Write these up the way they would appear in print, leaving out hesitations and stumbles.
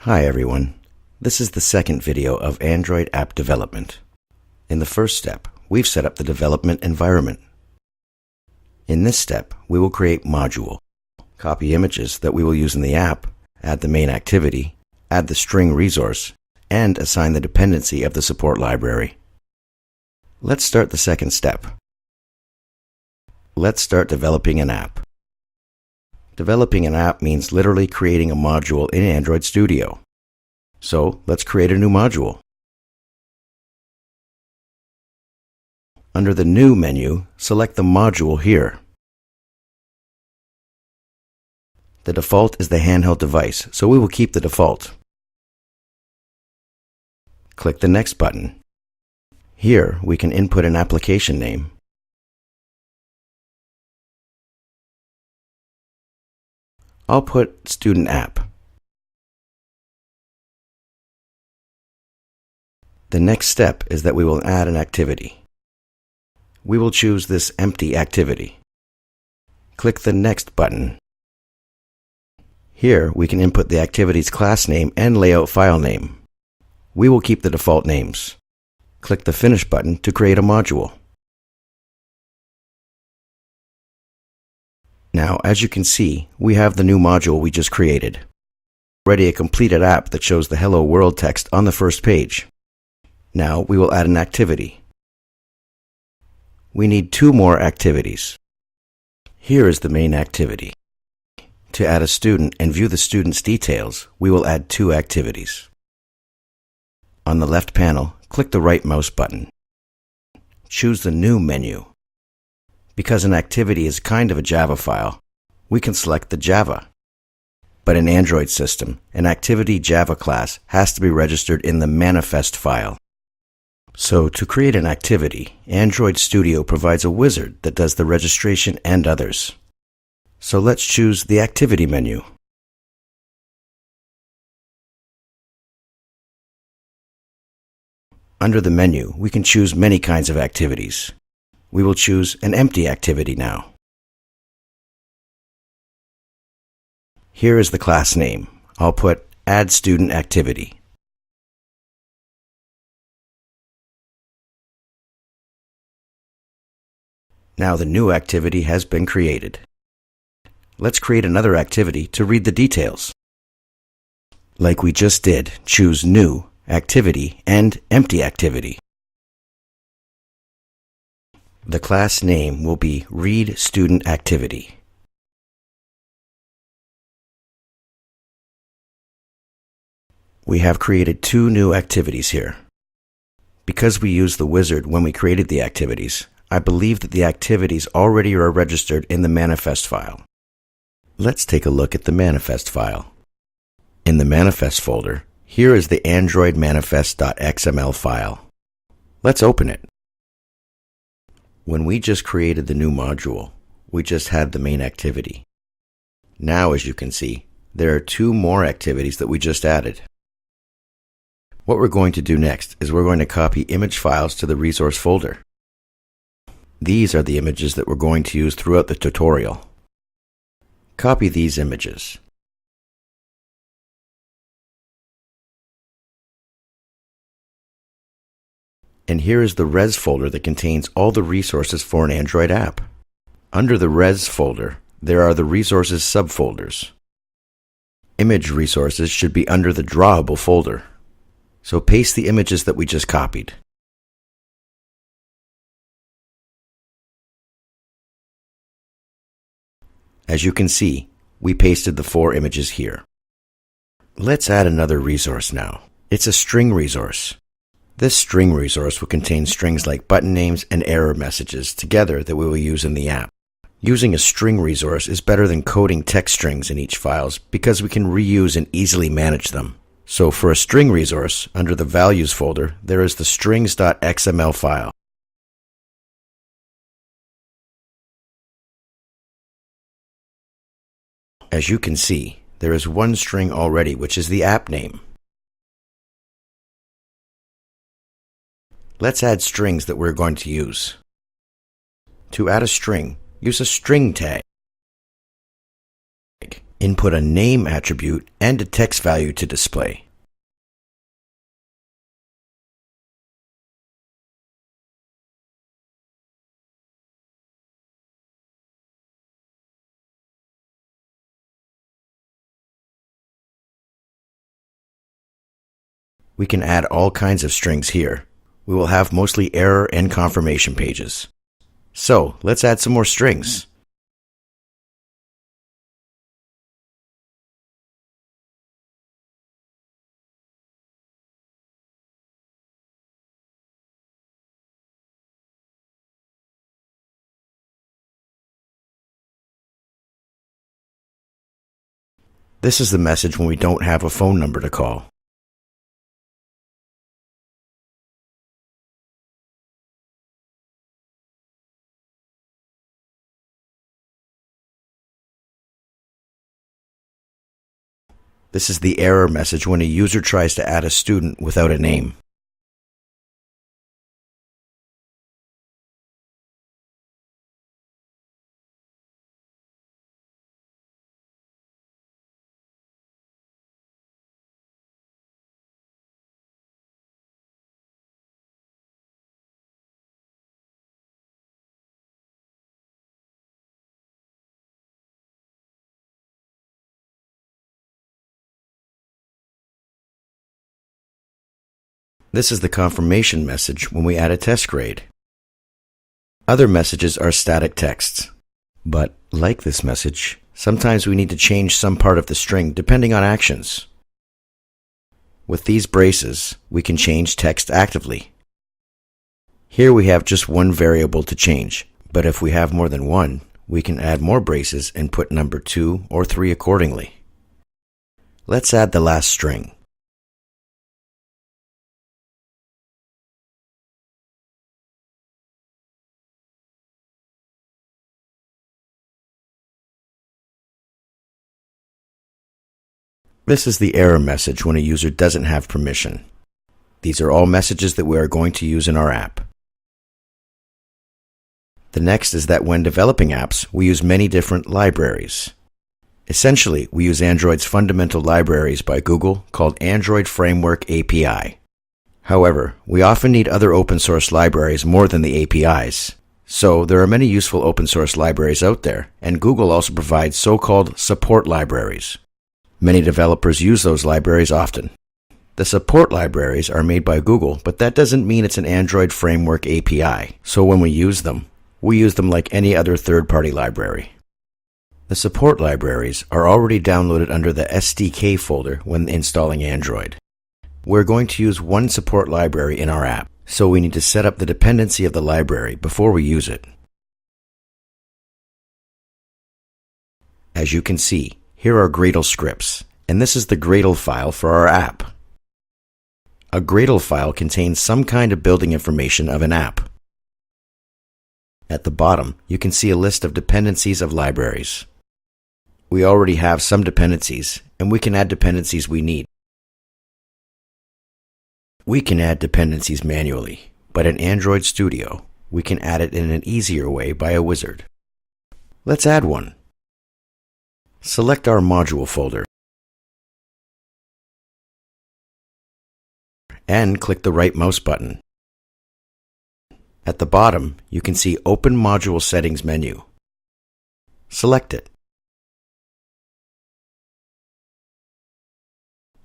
Hi everyone, this is the second video of Android app development. In the first step, we've set up the development environment. In this step, we will create module, copy images that we will use in the app, add the main activity, add the string resource, and assign the dependency of the support library. Let's start the second step. Let's start developing an app. Developing an app means literally creating a module in Android Studio. So let's create a new module. Under the New menu, select the module here. The default is the handheld device, so we will keep the default. Click the Next button. Here we can input an application name. I'll put Student App. The next step is that we will add an activity. We will choose this empty activity. Click the Next button. Here we can input the activity's class name and layout file name. We will keep the default names. Click the Finish button to create a module. Now, as you can see, we have the new module we just created. Already a completed app that shows the Hello World text on the first page. Now we will add an activity. We need two more activities. Here is the main activity. To add a student and view the student's details, we will add two activities. On the left panel, click the right mouse button. Choose the New menu. Because an activity is kind of a Java file, we can select the Java. But in Android system, an activity Java class has to be registered in the manifest file. So to create an activity, Android Studio provides a wizard that does the registration and others. So let's choose the Activity menu. Under the menu, we can choose many kinds of activities. We will choose an empty activity now. Here is the class name. I'll put Add Student Activity. Now the new activity has been created. Let's create another activity to read the details. Like we just did, choose New, Activity, and Empty Activity. The class name will be Read Student Activity. We have created two new activities here. Because we used the wizard when we created the activities, I believe that the activities already are registered in the manifest file. Let's take a look at the manifest file. In the manifest folder, here is the Android manifest.xml file. Let's open it. When we just created the new module, we just had the main activity. Now, as you can see, there are two more activities that we just added. What we're going to do next is we're going to copy image files to the resource folder. These are the images that we're going to use throughout the tutorial. Copy these images. And here is the res folder that contains all the resources for an Android app. Under the res folder, there are the resources subfolders. Image resources should be under the drawable folder. So paste the images that we just copied. As you can see, we pasted the four images here. Let's add another resource now. It's a string resource. This string resource will contain strings like button names and error messages together that we will use in the app. Using a string resource is better than coding text strings in each file because we can reuse and easily manage them. So for a string resource, under the Values folder, there is the sting.xml file. As you can see, there is one string already, which is the app name. Let's add strings that we're going to use. To add a string, use a string tag. input a name attribute and a text value to display. We can add all kinds of strings here. We will have mostly error and confirmation pages. So, let's add some more strings. This is the message when we don't have a phone number to call. This is the error message when a user tries to add a student without a name. This is the confirmation message when we add a test grade. Other messages are static texts. But, like this message, sometimes we need to change some part of the string depending on actions. With these braces, we can change text actively. Here we have just one variable to change, but if we have more than one, we can add more braces and put number 2 or 3 accordingly. Let's add the last string. This is the error message when a user doesn't have permission. These are all messages that we are going to use in our app. The next is that when developing apps, we use many different libraries. Essentially, we use Android's fundamental libraries by Google called Android Framework API. However, we often need other open source libraries more than the APIs. So, there are many useful open source libraries out there, and Google also provides so-called support libraries. Many developers use those libraries often. The support libraries are made by Google, but that doesn't mean it's an Android Framework API. So when we use them like any other third-party library. The support libraries are already downloaded under the SDK folder when installing Android. We're going to use one support library in our app, so we need to set up the dependency of the library before we use it. As you can see, here are Gradle scripts, and this is the Gradle file for our app. A Gradle file contains some kind of building information of an app. At the bottom, you can see a list of dependencies of libraries. We already have some dependencies, and we can add dependencies we need. We can add dependencies manually, but in Android Studio, we can add it in an easier way by a wizard. Let's add one. Select our module folder and click the right mouse button. At the bottom, you can see Open Module Settings menu. Select it.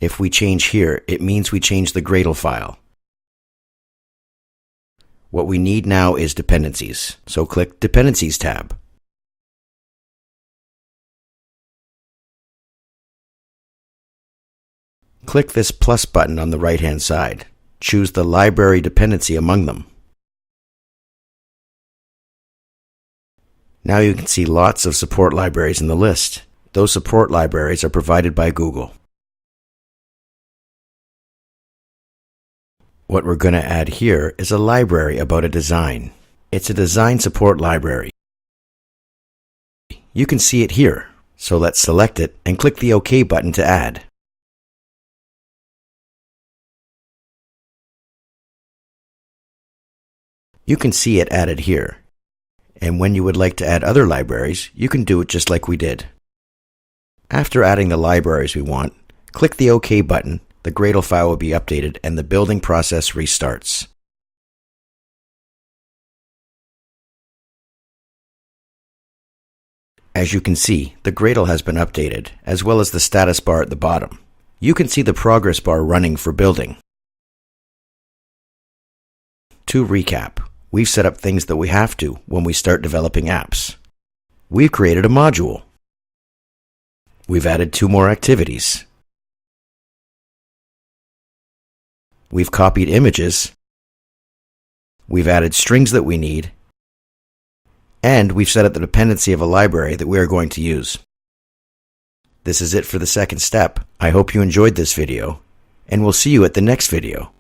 If we change here, it means we change the Gradle file. What we need now is dependencies, so click Dependencies tab. Click this plus button on the right-hand side. Choose the library dependency among them. Now you can see lots of support libraries in the list. Those support libraries are provided by Google. What we're going to add here is a library about a design. It's a design support library. You can see it here, so let's select it and click the OK button to add. You can see it added here. And when you would like to add other libraries, you can do it just like we did. After adding the libraries we want, click the OK button, the Gradle file will be updated, and the building process restarts. As you can see, the Gradle has been updated, as well as the status bar at the bottom. You can see the progress bar running for building. To recap, we've set up things that we have to when we start developing apps. We've created a module. We've added 2 more activities. We've copied images. We've added strings that we need. And we've set up the dependency of a library that we are going to use. This is it for the second step. I hope you enjoyed this video, and we'll see you at the next video.